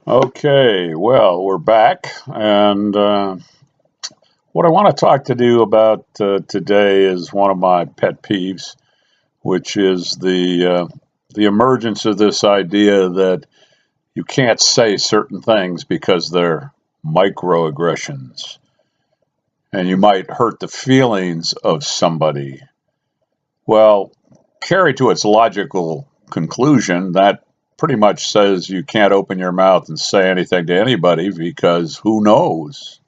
Okay, well, we're back, and what I want to talk to you about today is one of my pet peeves, which is the emergence of this idea that you can't say certain things because they're microaggressions, and you might hurt the feelings of somebody. Well, carried to its logical conclusion, that pretty much says you can't open your mouth and say anything to anybody because who knows?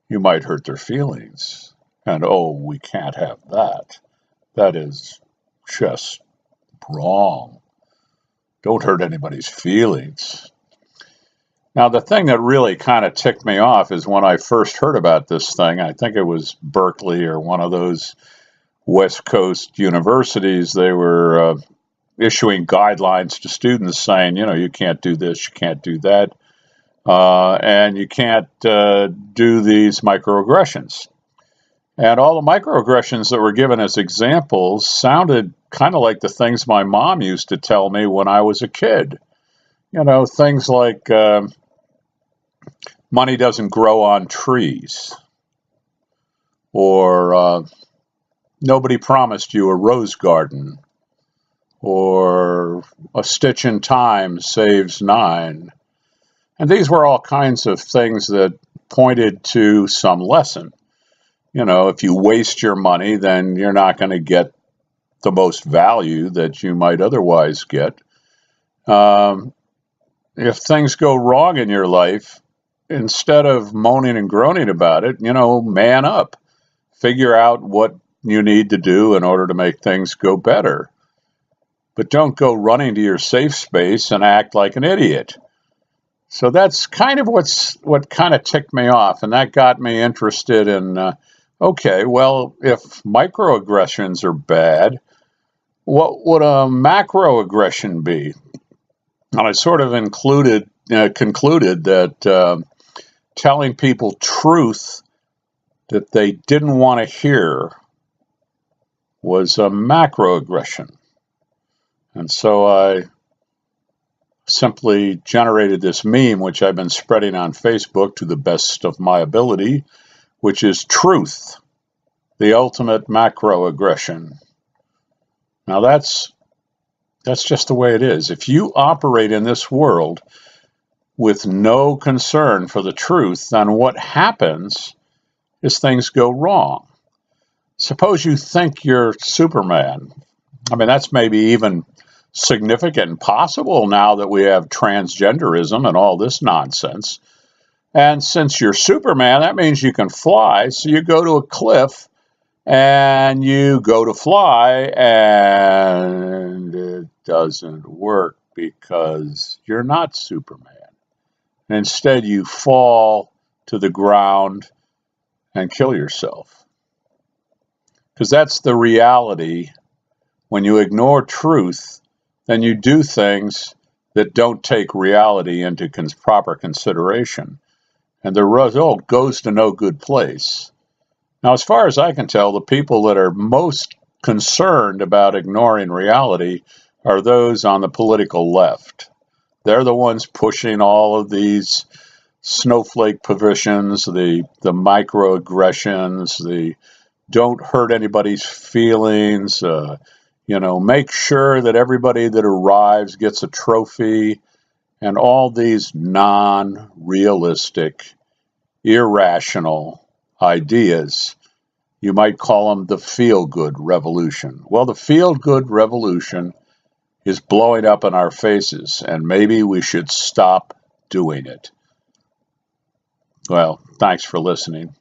You might hurt their feelings. And oh, we can't have that. That is just wrong. Don't hurt anybody's feelings. Now, the thing that really kind of ticked me off is when I first heard about this thing. I think it was Berkeley or one of those West Coast universities. They were issuing guidelines to students saying, you can't do this, you can't do that, and you can't do these microaggressions. And all the microaggressions that were given as examples sounded kind of like the things my mom used to tell me when I was a kid. Things like money doesn't grow on trees, or nobody promised you a rose garden, or a stitch in time saves nine. And these were all kinds of things that pointed to some lesson. If you waste your money, then you're not going to get the most value that you might otherwise get. If things go wrong in your life, instead of moaning and groaning about it, man up. Figure out what you need to do in order to make things go better. But don't go running to your safe space and act like an idiot. So that's kind of what kind of ticked me off, and that got me interested in, okay, well, if microaggressions are bad, what would a macroaggression be? And I sort of concluded that telling people truth that they didn't want to hear was a macroaggression. And so I simply generated this meme, which I've been spreading on Facebook to the best of my ability, which is truth, the ultimate macroaggression. Now that's just the way it is. If you operate in this world with no concern for the truth, then what happens is things go wrong. Suppose you think you're Superman. I mean, that's maybe even significant and possible now that we have transgenderism and all this nonsense. And since you're Superman, that means you can fly. So you go to a cliff and you go to fly, and it doesn't work because you're not Superman. Instead, you fall to the ground and kill yourself. Because that's the reality. When you ignore truth, then you do things that don't take reality into proper consideration. And the result goes to no good place. Now, as far as I can tell, the people that are most concerned about ignoring reality are those on the political left. They're the ones pushing all of these snowflake provisions, the microaggressions, the don't hurt anybody's feelings, make sure that everybody that arrives gets a trophy, and all these non-realistic, irrational ideas. You might call them the feel-good revolution. Well, the feel-good revolution is blowing up in our faces, and maybe we should stop doing it. Well, thanks for listening.